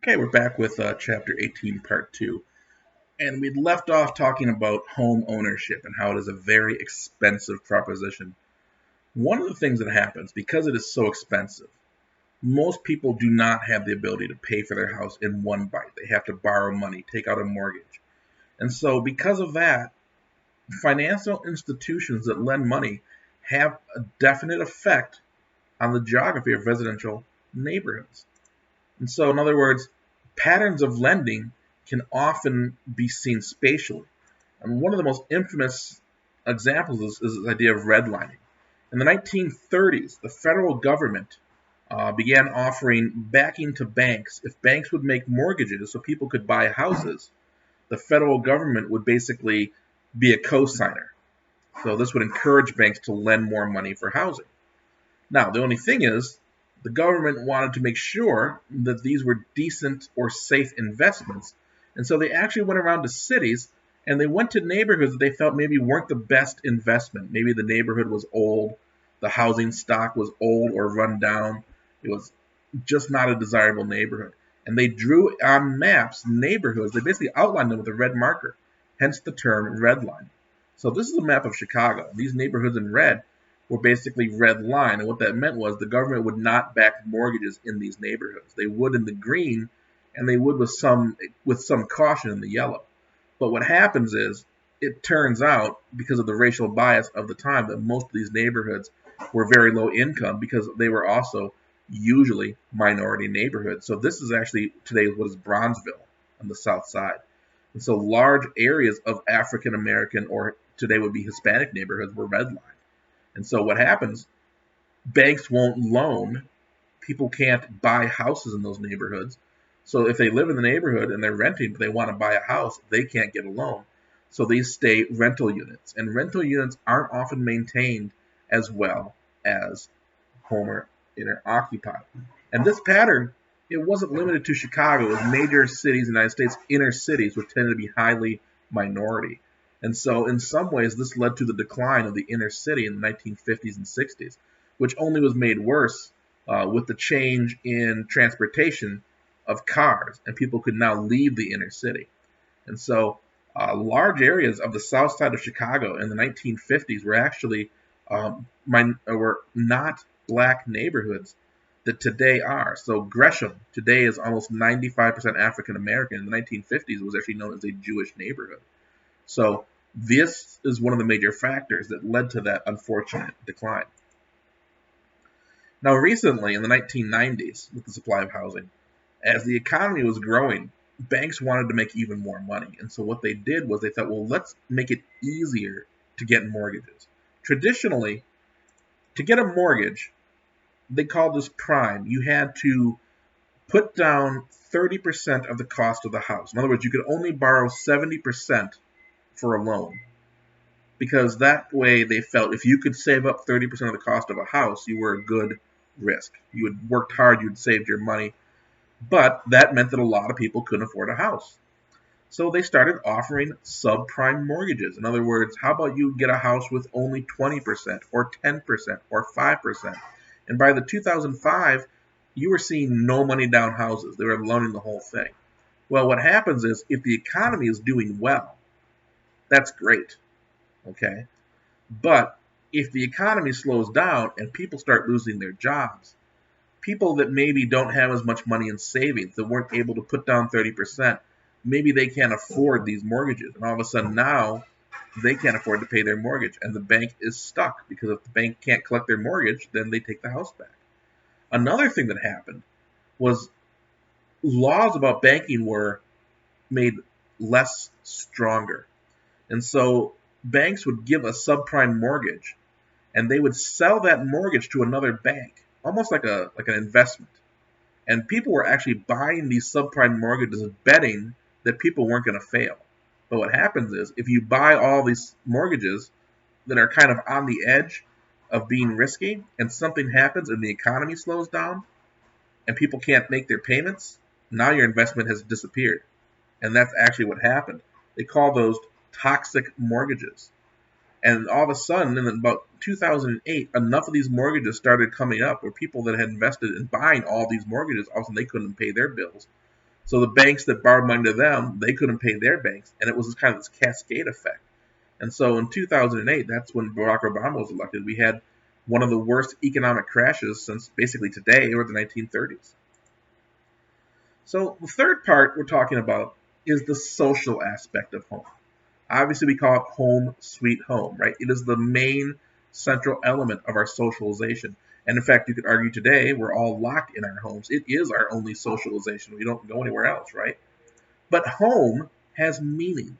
Okay, we're back with chapter 18, part 2. And we'd left off talking about home ownership and how it is a very expensive proposition. One of the things that happens, because it is so expensive, most people do not have the ability to pay for their house in one bite. They have to borrow money, take out a mortgage. And so, because of that, financial institutions that lend money have a definite effect on the geography of residential neighborhoods. And so, in other words, patterns of lending can often be seen spatially. And one of the most infamous examples is this idea of redlining. In the 1930s, the federal government began offering backing to banks. If banks would make mortgages so people could buy houses, the federal government would basically be a co-signer. So this would encourage banks to lend more money for housing. Now, the only thing is, the government wanted to make sure that these were decent or safe investments. And so they actually went around to cities and they went to neighborhoods that they felt maybe weren't the best investment. Maybe the neighborhood was old, the housing stock was old or run down. It was just not a desirable neighborhood. And they drew on maps neighborhoods. They basically outlined them with a red marker, hence the term redline. So this is a map of Chicago. These neighborhoods in red were basically red line. And what that meant was the government would not back mortgages in these neighborhoods. They would in the green, and they would with some caution in the yellow. But what happens is, it turns out, because of the racial bias of the time, that most of these neighborhoods were very low income because they were also usually minority neighborhoods. So this is actually today what is Bronzeville on the south side. And so large areas of African American, or today would be Hispanic neighborhoods, were redlined. And so what happens, banks won't loan. People can't buy houses in those neighborhoods. So if they live in the neighborhood and they're renting, but they want to buy a house, they can't get a loan. So these stay rental units. And rental units aren't often maintained as well as home or occupied. And this pattern, it wasn't limited to Chicago. It was major cities in the United States, inner cities, which tended to be highly minority. And so in some ways, this led to the decline of the inner city in the 1950s and 60s, which only was made worse with the change in transportation of cars, and people could now leave the inner city. And so large areas of the south side of Chicago in the 1950s were actually were not black neighborhoods that today are. So Gresham today is almost 95% African American. In the 1950s, it was actually known as a Jewish neighborhood. So this is one of the major factors that led to that unfortunate decline. Now, recently, in the 1990s, with the supply of housing, as the economy was growing, banks wanted to make even more money. And so what they did was they thought, well, let's make it easier to get mortgages. Traditionally, to get a mortgage, they called this prime. You had to put down 30% of the cost of the house. In other words, you could only borrow 70% for a loan, because that way they felt if you could save up 30% of the cost of a house, you were a good risk. You had worked hard, you had saved your money, but that meant that a lot of people couldn't afford a house. So they started offering subprime mortgages. In other words, how about you get a house with only 20% or 10% or 5%? And by the 2005, you were seeing no money down houses. They were loaning the whole thing. Well, what happens is, if the economy is doing well, that's great, okay? But if the economy slows down and people start losing their jobs, people that maybe don't have as much money in savings, that weren't able to put down 30%, maybe they can't afford these mortgages. And all of a sudden now, they can't afford to pay their mortgage, and the bank is stuck, because if the bank can't collect their mortgage, then they take the house back. Another thing that happened was laws about banking were made less stronger. And so banks would give a subprime mortgage, and they would sell that mortgage to another bank, almost like an investment. And people were actually buying these subprime mortgages, betting that people weren't going to fail. But what happens is, if you buy all these mortgages that are kind of on the edge of being risky, and something happens and the economy slows down and people can't make their payments, now your investment has disappeared. And that's actually what happened. They call those toxic mortgages. And all of a sudden, in about 2008, enough of these mortgages started coming up where people that had invested in buying all these mortgages, all of a sudden they couldn't pay their bills. So the banks that borrowed money to them, they couldn't pay their banks, and it was this kind of this cascade effect. And so in 2008, that's when Barack Obama was elected. We had one of the worst economic crashes since basically today or the 1930s. So the third part we're talking about is the social aspect of home. Obviously, we call it home sweet home, right? It is the main central element of our socialization. And in fact, you could argue today we're all locked in our homes. It is our only socialization. We don't go anywhere else, right? But home has meaning.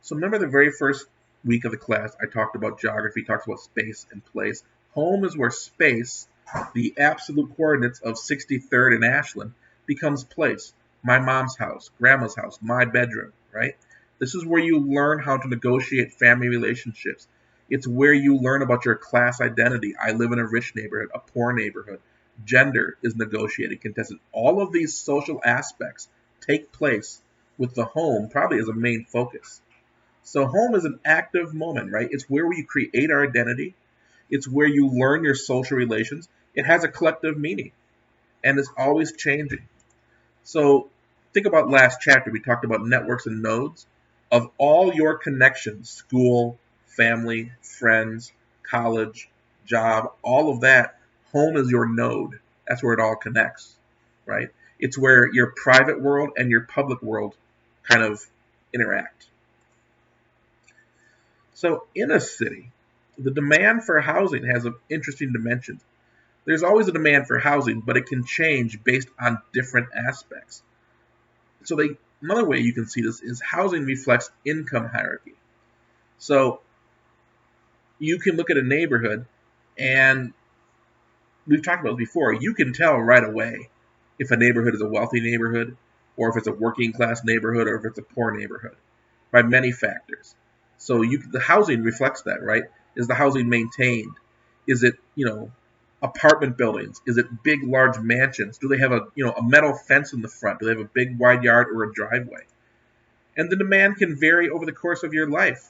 So remember the very first week of the class, I talked about geography, talks about space and place. Home is where space, the absolute coordinates of 63rd and Ashland, becomes place. My mom's house, grandma's house, my bedroom, right? This is where you learn how to negotiate family relationships. It's where you learn about your class identity. I live in a rich neighborhood, a poor neighborhood. Gender is negotiated, contested. All of these social aspects take place with the home probably as a main focus. So home is an active moment, right? It's where we create our identity. It's where you learn your social relations. It has a collective meaning, and it's always changing. So think about last chapter. We talked about networks and nodes. Of all your connections, school, family, friends, college, job, all of that, home is your node. That's where it all connects, right? It's where your private world and your public world kind of interact. So in a city, the demand for housing has an interesting dimension. There's always a demand for housing, but it can change based on different aspects. So another way you can see this is housing reflects income hierarchy. So you can look at a neighborhood, and we've talked about this before, you can tell right away if a neighborhood is a wealthy neighborhood, or if it's a working class neighborhood, or if it's a poor neighborhood, by many factors. So the housing reflects that, right? Is the housing maintained? Is it, apartment buildings? Is it big, large mansions? Do they have a metal fence in the front? Do they have a big, wide yard or a driveway? And the demand can vary over the course of your life.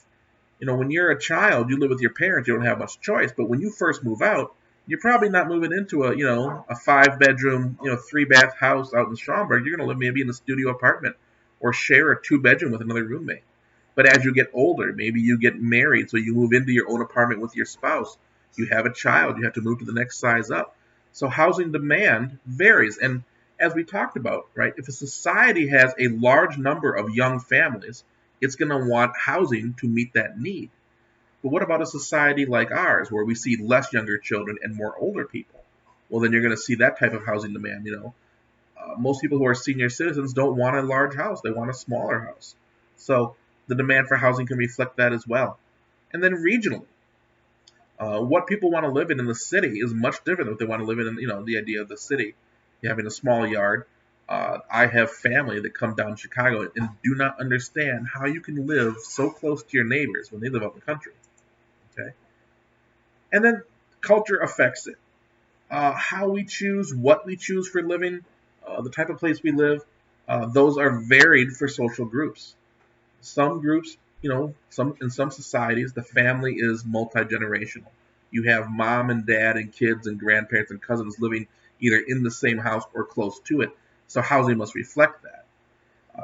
When you're a child, you live with your parents, you don't have much choice. But when you first move out, you're probably not moving into a 5-bedroom, 3-bath house out in Schaumburg. You're going to live maybe in a studio apartment or share a 2-bedroom with another roommate. But as you get older, maybe you get married, so you move into your own apartment with your spouse. You have a child, you have to move to the next size up. So housing demand varies. And as we talked about, right, if a society has a large number of young families, it's going to want housing to meet that need. But what about a society like ours, where we see less younger children and more older people? Well, then you're going to see that type of housing demand. Most people who are senior citizens don't want a large house; they want a smaller house. So the demand for housing can reflect that as well. And then regionally, what people want to live in the city is much different than what they want to live in. The idea of the city, having a small yard. I have family that come down to Chicago and do not understand how you can live so close to your neighbors when they live out in the country. Okay, and then culture affects it. How we choose, what we choose for living, the type of place we live, those are varied for social groups. Some groups, in some societies, the family is multi-generational. You have mom and dad and kids and grandparents and cousins living either in the same house or close to it. So housing must reflect that.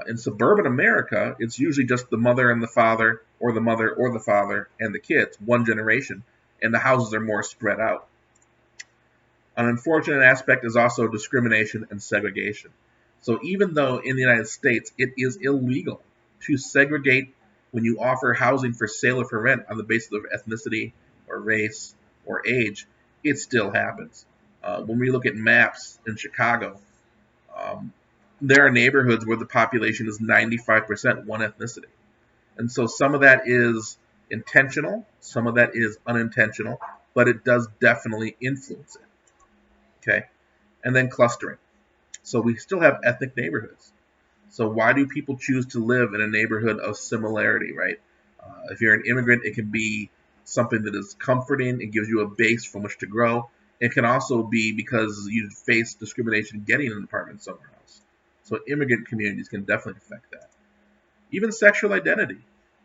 In suburban America, it's usually just the mother and the father, or the mother or the father and the kids, one generation, and the houses are more spread out. An unfortunate aspect is also discrimination and segregation. So even though in the United States it is illegal to segregate when you offer housing for sale or for rent on the basis of ethnicity or race or age, it still happens. When we look at maps in Chicago, there are neighborhoods where the population is 95% one ethnicity. And so some of that is intentional, some of that is unintentional, but it does definitely influence it. Okay? And then clustering. So we still have ethnic neighborhoods. So why do people choose to live in a neighborhood of similarity, right? If you're an immigrant, it can be something that is comforting. It gives you a base from which to grow. It can also be because you face discrimination getting an apartment somewhere else. So immigrant communities can definitely affect that. Even sexual identity.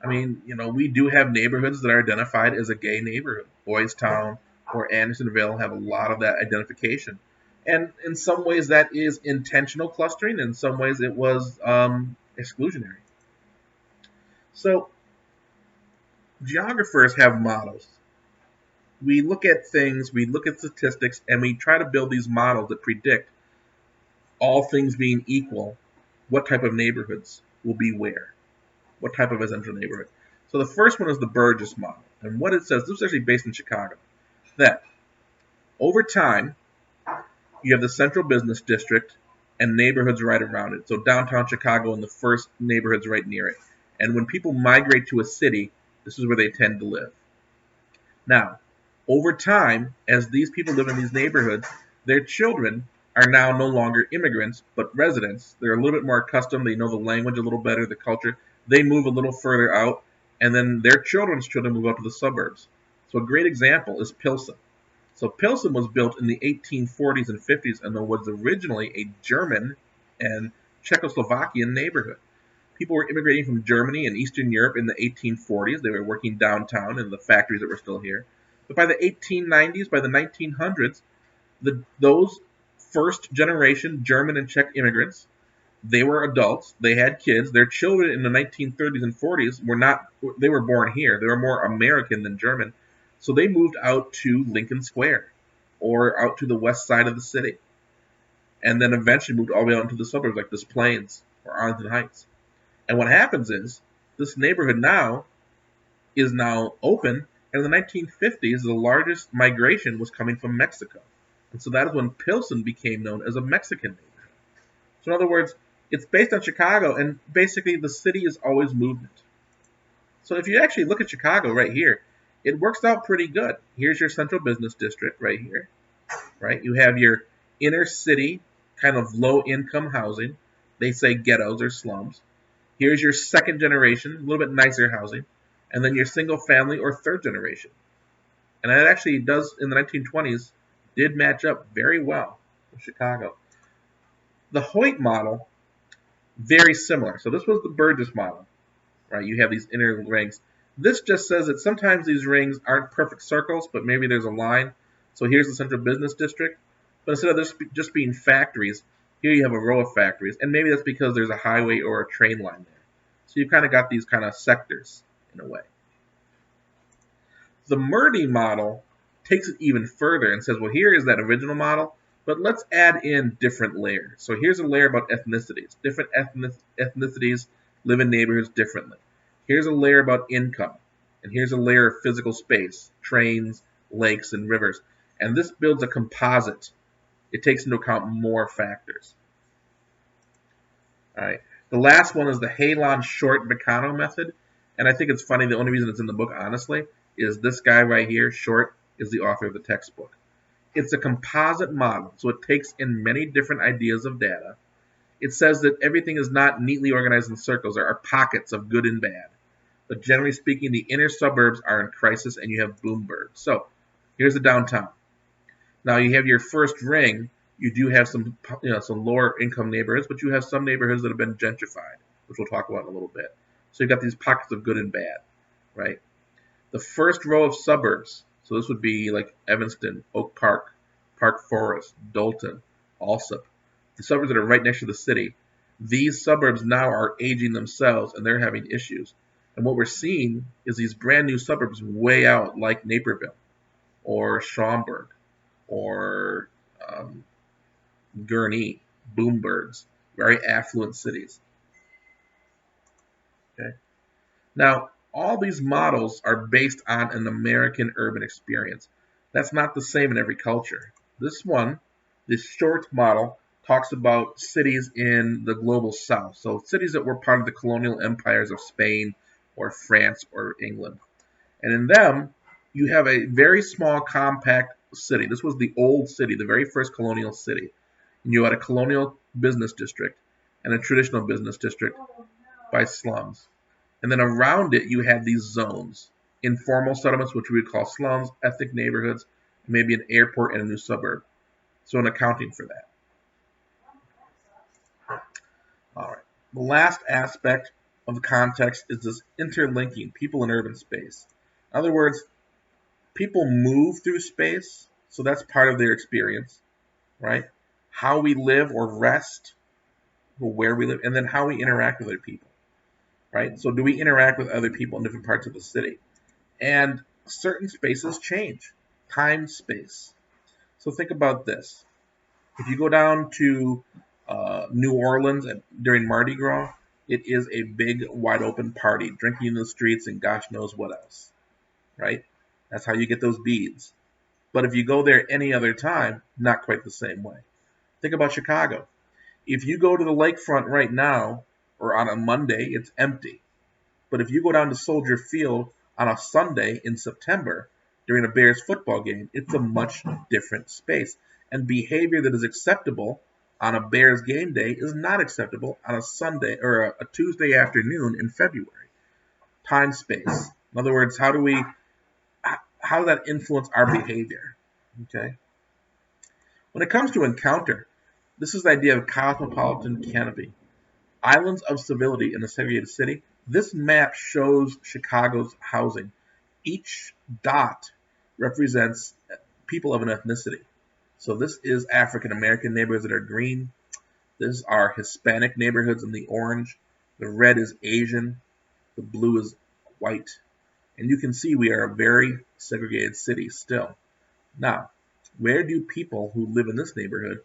I mean, we do have neighborhoods that are identified as a gay neighborhood. Boys Town or Andersonville have a lot of that identification. And in some ways, that is intentional clustering. In some ways, it was exclusionary. So geographers have models. We look at things, we look at statistics, and we try to build these models that predict, all things being equal, what type of neighborhoods will be where, what type of residential neighborhood. So the first one is the Burgess model. And what it says, this is actually based in Chicago, that over time, you have the central business district and neighborhoods right around it. So downtown Chicago and the first neighborhoods right near it. And when people migrate to a city, this is where they tend to live. Now, over time, as these people live in these neighborhoods, their children are now no longer immigrants, but residents. They're a little bit more accustomed. They know the language a little better, the culture. They move a little further out, and then their children's children move out to the suburbs. So a great example is Pilsen. So Pilsen was built in the 1840s and 50s and was originally a German and Czechoslovakian neighborhood. People were immigrating from Germany and Eastern Europe in the 1840s. They were working downtown in the factories that were still here. But by the 1890s, by the 1900s, those first generation German and Czech immigrants, they were adults. They had kids. Their children in the 1930s and 40s were not. They were born here. They were more American than German. So they moved out to Lincoln Square or out to the west side of the city. And then eventually moved all the way out into the suburbs like Des Plaines or Arlington Heights. And what happens is this neighborhood now is now open. And in the 1950s, the largest migration was coming from Mexico. And so that is when Pilsen became known as a Mexican neighborhood. So in other words, it's based on Chicago, and basically the city is always movement. So if you actually look at Chicago right here, it works out pretty good. Here's your central business district right here, right? You have your inner city kind of low income housing. They say ghettos or slums. Here's your second generation, a little bit nicer housing, and then your single family or third generation. And that actually does, in the 1920s, did match up very well with Chicago. The Hoyt model, very similar. So this was the Burgess model, right? You have these inner rings. This just says that sometimes these rings aren't perfect circles, but maybe there's a line. So here's the central business district. But instead of this just being factories, here you have a row of factories. And maybe that's because there's a highway or a train line there. So you've kind of got these kind of sectors in a way. The Murdy model takes it even further and says, well, here is that original model, but let's add in different layers. So here's a layer about ethnicities. Different ethnicities live in neighborhoods differently. Here's a layer about income, and here's a layer of physical space, trains, lakes, and rivers. And this builds a composite. It takes into account more factors. All right. The last one is the Halon Short-Meccano method. And I think it's funny, the only reason it's in the book, honestly, is this guy right here, Short, is the author of the textbook. It's a composite model, so it takes in many different ideas of data. It says that everything is not neatly organized in circles. There are pockets of good and bad. But generally speaking, the inner suburbs are in crisis, and you have boomburgs. So here's the downtown. Now you have your first ring. You do have some lower income neighborhoods, but you have some neighborhoods that have been gentrified, which we'll talk about in a little bit. So you've got these pockets of good and bad, right? The first row of suburbs, so this would be like Evanston, Oak Park, Park Forest, Dolton, Alsop, the suburbs that are right next to the city. These suburbs now are aging themselves, and they're having issues. And what we're seeing is these brand new suburbs way out, like Naperville, or Schaumburg, or Gurnee, boomburgs, very affluent cities. Okay. Now, all these models are based on an American urban experience. That's not the same in every culture. This one, this Short model, talks about cities in the global south. So cities that were part of the colonial empires of Spain or France or England. And in them, you have a very small, compact city. This was the old city, the very first colonial city. And you had a colonial business district and a traditional business district by slums. And then around it, you had these zones, informal settlements, which we would call slums, ethnic neighborhoods, maybe an airport and a new suburb. So an accounting for that. All right. The last aspect of the context is this interlinking people in urban space. In other words, people move through space, so that's part of their experience, right? how we live or rest, or where we live, and then how we interact with other people, right? So do we interact with other people in different parts of the city? And certain spaces change, time, space. So think about this. If you go down to New Orleans during Mardi Gras, it is a big, wide open party, drinking in the streets and gosh knows what else, right? That's how you get those beads. But if you go there any other time, not quite the same way. Think about Chicago. If you go to the lakefront right now, or on a Monday, it's empty. But if you go down to Soldier Field on a Sunday in September during a Bears football game, it's a much different space. And behavior that is acceptable on a Bears game day is not acceptable on a Sunday or a Tuesday afternoon in February. Time, space. In other words, how does that influence our behavior? Okay. When it comes to encounter, this is the idea of cosmopolitan canopy. Islands of civility in a segregated city. This map shows Chicago's housing. Each dot represents people of an ethnicity. So this is African American neighborhoods that are green. This are Hispanic neighborhoods in the orange. The red is Asian. The blue is white. And you can see we are a very segregated city still. Now, where do people who live in this neighborhood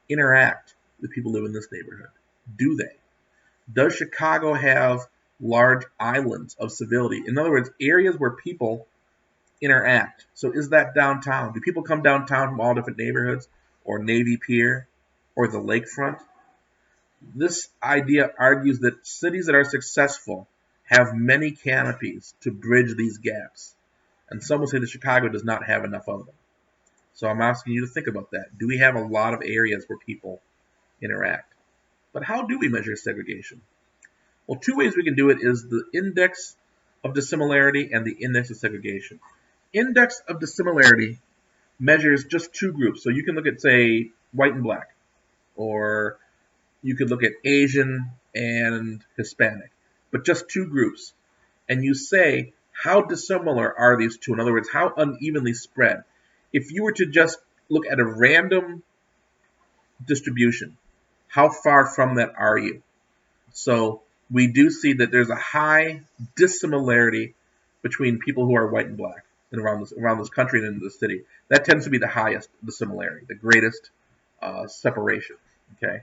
interact with people who live in this neighborhood? Do they? Does Chicago have large islands of civility? In other words, areas where people interact. So is that downtown? Do people come downtown from all different neighborhoods, or Navy Pier, or the lakefront? This idea argues that cities that are successful have many canopies to bridge these gaps. And some will say that Chicago does not have enough of them. So I'm asking you to think about that. Do we have a lot of areas where people interact? But how do we measure segregation? Well, two ways we can do it is the index of dissimilarity and the index of segregation. Index of dissimilarity measures just two groups. So you can look at, say, white and black, or you could look at Asian and Hispanic, but just two groups. And you say, how dissimilar are these two? In other words, how unevenly spread? If you were to just look at a random distribution, how far from that are you? So we do see that there's a high dissimilarity between people who are white and black and around this country and in the city. That tends to be the highest dissimilarity, the greatest separation. Okay.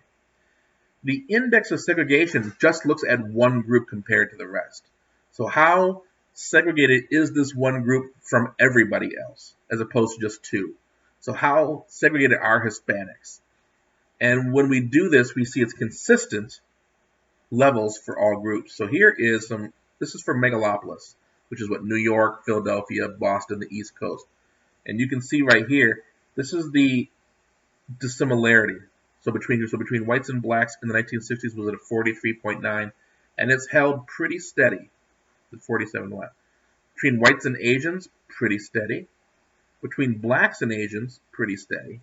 The index of segregation just looks at one group compared to the rest. So how segregated is this one group from everybody else, as opposed to just two? So how segregated are Hispanics? And when we do this, we see it's consistent levels for all groups. So here is this is for megalopolis, which is what New York, Philadelphia, Boston, the East Coast. And you can see right here, this is the dissimilarity. So between whites and blacks in the 1960s was at a 43.9, and it's held pretty steady at 47.1. Between whites and Asians, pretty steady. Between blacks and Asians, pretty steady.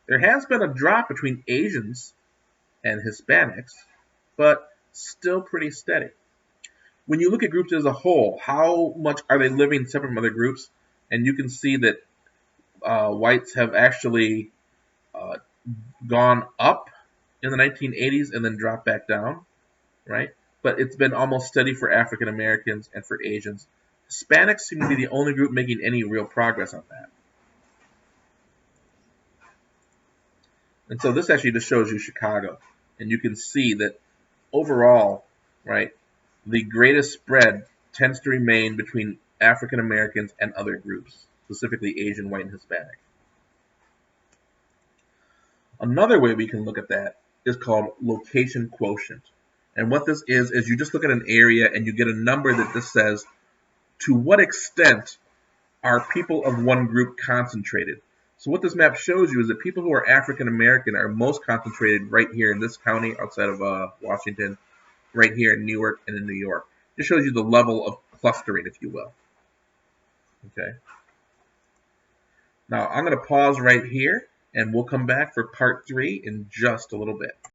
There has been a drop between Asians and Hispanics, but still pretty steady. When you look at groups as a whole, how much are they living separate from other groups? And you can see that whites have actually gone up in the 1980s and then dropped back down, right? But it's been almost steady for African Americans and for Asians. Hispanics seem to be the only group making any real progress on that. And so this actually just shows you Chicago. And you can see that overall, right, the greatest spread tends to remain between African Americans and other groups, specifically Asian, white, and Hispanic. Another way we can look at that is called location quotient. And what this is you just look at an area and you get a number that just says, to what extent are people of one group concentrated? So what this map shows you is that people who are African American are most concentrated right here in this county outside of Washington, right here in Newark and in New York. It shows you the level of clustering, if you will. Okay. Now I'm going to pause right here, and we'll come back for part 3 in just a little bit.